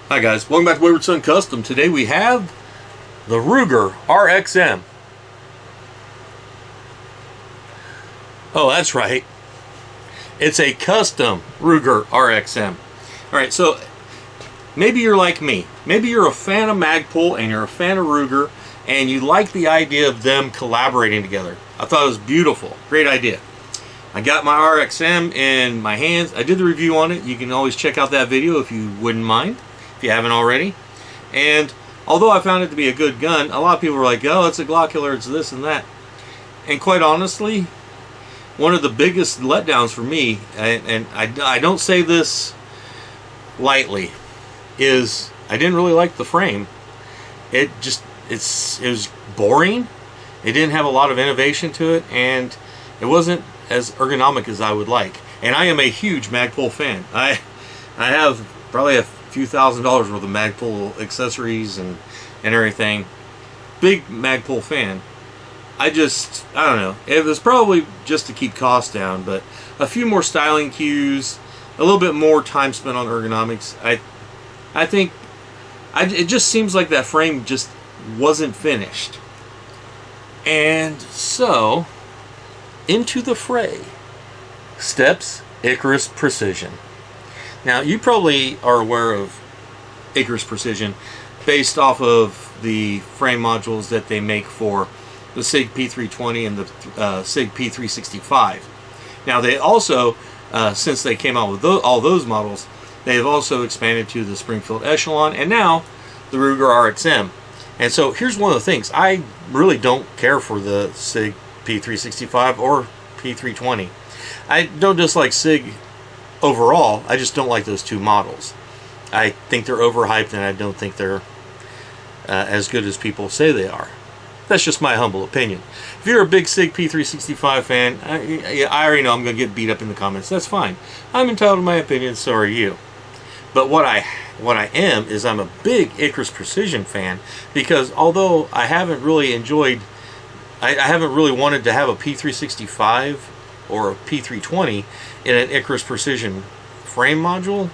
Hi guys, welcome back to Wayward Son Custom. Today we have the Ruger RXM. Oh, that's right. It's a custom Ruger RXM. Alright, so maybe you're like me. Maybe you're a fan of Magpul and you're a fan of Ruger and you like the idea of them collaborating together. I thought it was beautiful. Great idea. I got my RXM in my hands. I did the review on it. You can always check out that video if you wouldn't mind, if you haven't already. And although I found it to be a good gun, a lot of people were like, oh, it's a Glock killer, it's this and that. And quite honestly, one of the biggest letdowns for me, and I don't say this lightly, is I didn't really like the frame. It was boring. It didn't have a lot of innovation to it, and it wasn't as ergonomic as I would like. And I am a huge Magpul fan. I have probably a few $1,000s worth of Magpul accessories and everything. Big Magpul fan. I don't know. It was probably just to keep costs down, but a few more styling cues, a little bit more time spent on ergonomics. I think it just seems like that frame just wasn't finished. And so into the fray steps Icarus Precision. Now, you probably are aware of Icarus Precision based off of the frame modules that they make for the SIG P320 and the SIG P365. Now, they also, since they came out with all those models, they have also expanded to the Springfield Echelon and now the Ruger RXM. And so here's one of the things. I really don't care for the SIG P365 or P320. I don't dislike SIG overall. I just don't like those two models. I think they're overhyped and I don't think they're as good as people say they are. That's just my humble opinion. If you're a big SIG P365 fan, I already know I'm going to get beat up in the comments. That's fine. I'm entitled to my opinion, so are you. But what I am is I'm a big Icarus Precision fan, because although I haven't really enjoyed, I haven't really wanted to have a P365 or a P320 in an Icarus Precision frame module,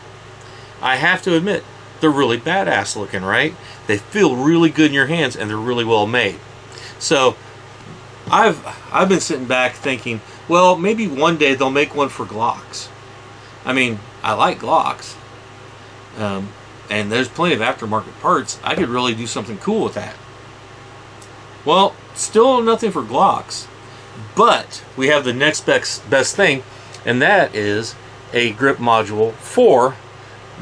I have to admit, they're really badass looking, right? They feel really good in your hands and they're really well made. So I've been sitting back thinking, well, maybe one day they'll make one for Glocks. I mean, I like Glocks. And there's plenty of aftermarket parts. I could really do something cool with that. Well, still nothing for Glocks, but we have the next best thing, and that is a grip module for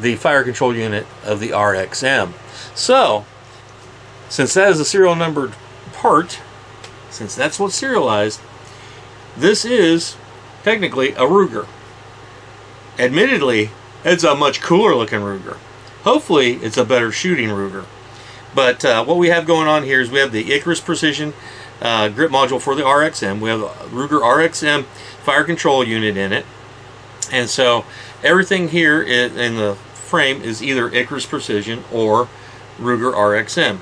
the fire control unit of the RXM. So, since that is a serial numbered part, since that's what's serialized, this is technically a Ruger. Admittedly, it's a much cooler looking Ruger. Hopefully, it's a better shooting Ruger. But what we have going on here is we have the Icarus Precision grip module for the RXM. We have a Ruger RXM fire control unit in it. And so everything here in the frame is either Icarus Precision or Ruger RXM.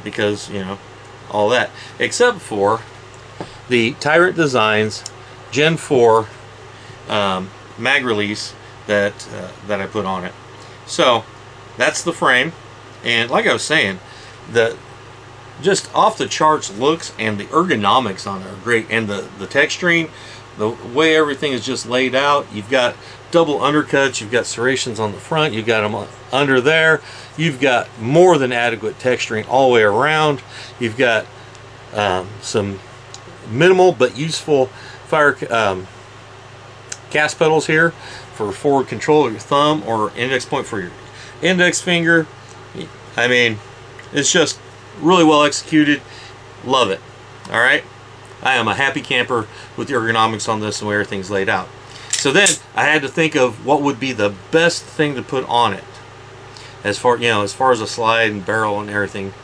Because, you know, all that. Except for the Tyrant Designs Gen 4 mag release that I put on it. So that's the frame, and like I was saying, the just off the charts looks and the ergonomics on it are great, and the texturing, the way everything is just laid out. You've got double undercuts, you've got serrations on the front, you've got them under there, you've got more than adequate texturing all the way around. You've got some minimal but useful fire cast pedals here for forward control of your thumb or index point for your index finger. I mean, it's just really well executed. Love it. Alright, I am a happy camper with the ergonomics on this and where everything's laid out. So then I had to think of what would be the best thing to put on it as far as a slide and barrel and everything.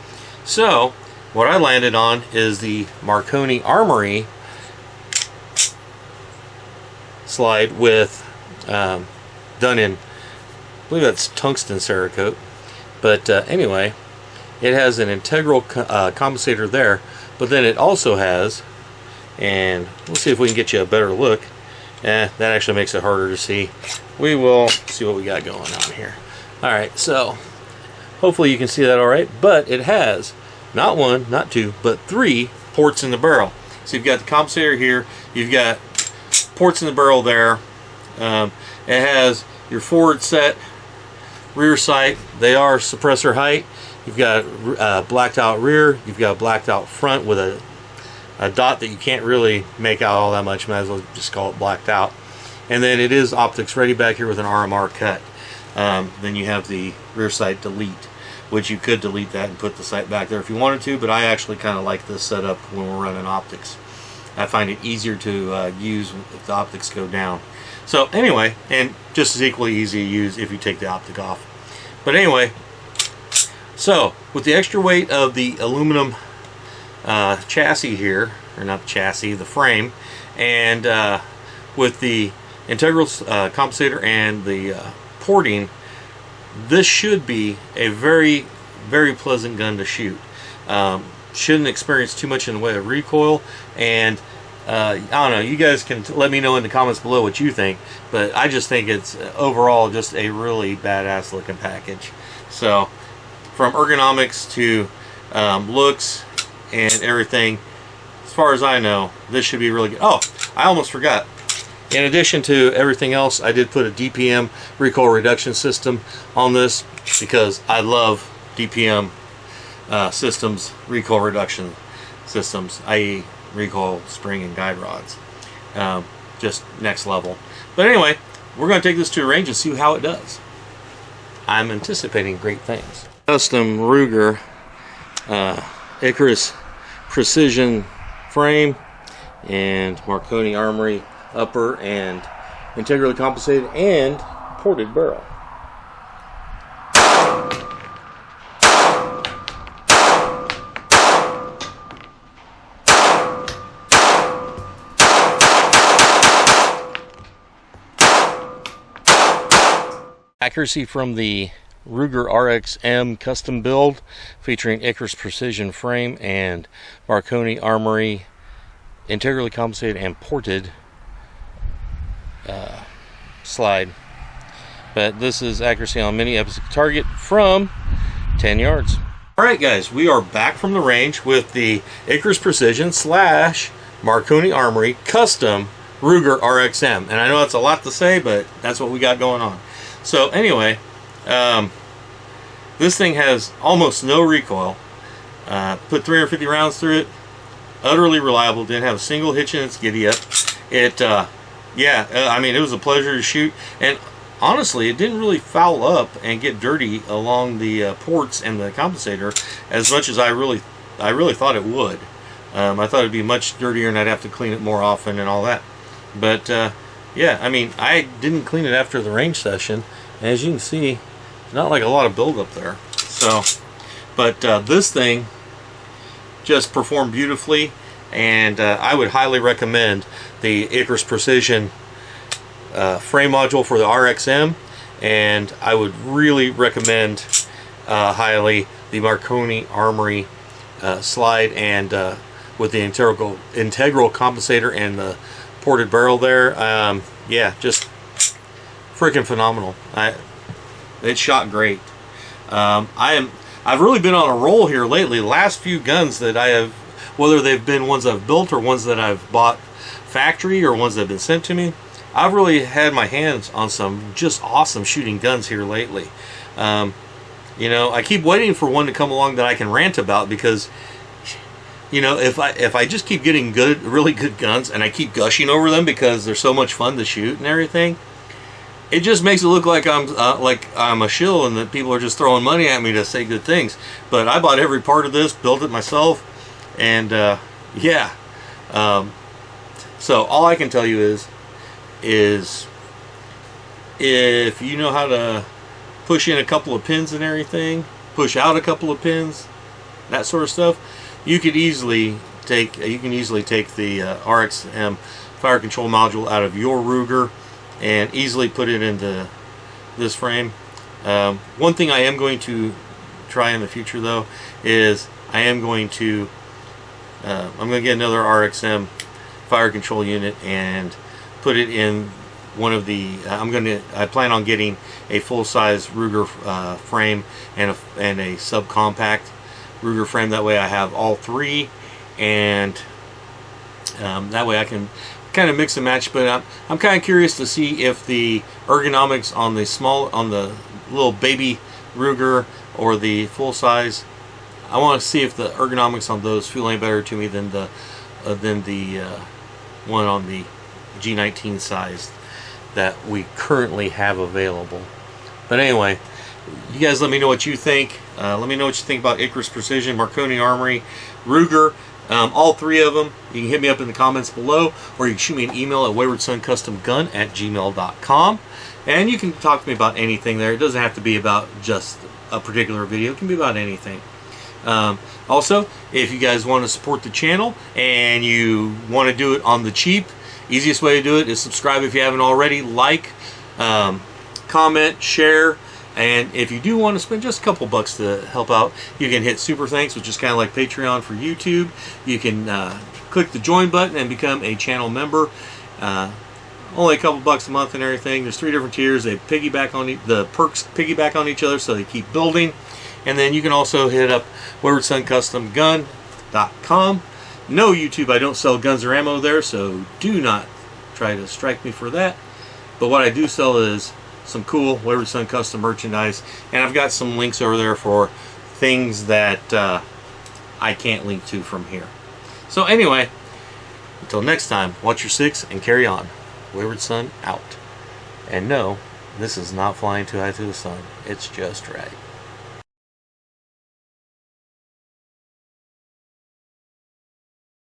So what I landed on is the Marconi Armory slide with done in, I believe that's tungsten Cerakote, but anyway, it has an integral compensator there, but then it also has, and we'll see if we can get you a better look. That actually makes it harder to see. We will see what we got going on here. Alright, so Hopefully you can see that all right. But it has not one, not two, but 3 ports in the barrel. So you've got the compensator here, you've got ports in the barrel there. It has your forward set, rear sight. They are suppressor height. You've got blacked out rear, you've got blacked out front with a dot that you can't really make out all that much. Might as well just call it blacked out. And then it is optics ready back here with an RMR cut. Then you have the rear sight delete, which you could delete that and put the sight back there if you wanted to, but I actually kind of like this setup when we're running optics. I find it easier to use if the optics go down. So anyway, and just as equally easy to use if you take the optic off. But anyway, so with the extra weight of the aluminum chassis here, or not the chassis, the frame, and with the integral compensator and the porting, this should be a very, very pleasant gun to shoot. Shouldn't experience too much in the way of recoil, and I don't know, you guys can let me know in the comments below what you think, but I just think it's overall just a really badass looking package. So from ergonomics to looks and everything, as far as I know, this should be really good. Oh, I almost forgot. In addition to everything else, I did put a DPM recoil reduction system on this because I love DPM systems, recoil reduction systems, i.e. recoil spring and guide rods. Just next level. But anyway, we're going to take this to a range and see how it does. I'm anticipating great things. Custom Ruger Icarus Precision frame and Marconi Armory upper and integrally compensated and ported barrel. Accuracy from the Ruger RXM custom build featuring Icarus Precision frame and Marconi Armory integrally compensated and ported slide. But this is accuracy on mini episode target from 10 yards. Alright guys, we are back from the range with the Icarus Precision / Marconi Armory custom Ruger RXM. And I know that's a lot to say, but that's what we got going on. So anyway, this thing has almost no recoil. Put 350 rounds through it. Utterly reliable. Didn't have a single hitch in its giddy up. It, I mean, it was a pleasure to shoot. And honestly, it didn't really foul up and get dirty along the ports and the compensator as much as I really thought it would. I thought it'd be much dirtier and I'd have to clean it more often and all that. But yeah, I mean, I didn't clean it after the range session. As you can see, not like a lot of buildup there. So, but this thing just performed beautifully, and I would highly recommend the Icarus Precision frame module for the RXM, and I would really recommend highly the Marconi Armory slide and with the integral compensator and the ported barrel there. Yeah, just freaking phenomenal. It shot great. I've really been on a roll here lately. The last few guns that I have, whether they've been ones I've built or ones that I've bought factory or ones that have been sent to me, I've really had my hands on some just awesome shooting guns here lately. You know, I keep waiting for one to come along that I can rant about, because you know, if I just keep getting really good guns and I keep gushing over them because they're so much fun to shoot and everything, it just makes it look like I'm a shill and that people are just throwing money at me to say good things. But I bought every part of this, built it myself, and yeah. So all I can tell you is if you know how to push in a couple of pins and everything, push out a couple of pins, that sort of stuff, you can easily take the RXM fire control module out of your Ruger and easily put it into this frame. One thing I am going to try in the future though is I'm going to get another RXM fire control unit and put it in I plan on getting a full-size Ruger frame and a subcompact Ruger frame. That way I have all three, and that way I can kind of mix and match. But I'm kind of curious to see if the ergonomics on the little baby Ruger or the full-size, I want to see if the ergonomics on those feel any better to me than the one on the G19 size that we currently have available. But anyway, you guys let me know what you think. Let me know what you think about Icarus Precision, Marconi Armory, Ruger, all three of them. You can hit me up in the comments below, or you can shoot me an email at waywardsoncustomgun@gmail.com. And you can talk to me about anything there. It doesn't have to be about just a particular video. It can be about anything. Also, if you guys want to support the channel and you want to do it on the cheap, easiest way to do it is subscribe if you haven't already, like, comment, share, and if you do want to spend just a couple bucks to help out, you can hit Super Thanks, which is kind of like Patreon for YouTube. You can click the join button and become a channel member. Only a couple bucks a month and everything. There's 3 different tiers. They piggyback on the perks piggyback on each other, so they keep building. And then you can also hit up waywardsoncustomgun.com. No, YouTube, I don't sell guns or ammo there, so do not try to strike me for that. But what I do sell is some cool Wayward Son custom merchandise, and I've got some links over there for things that I can't link to from here. So anyway, until next time, watch your six and carry on. Wayward Son out. And no, this is not flying too high to the sun. It's just right.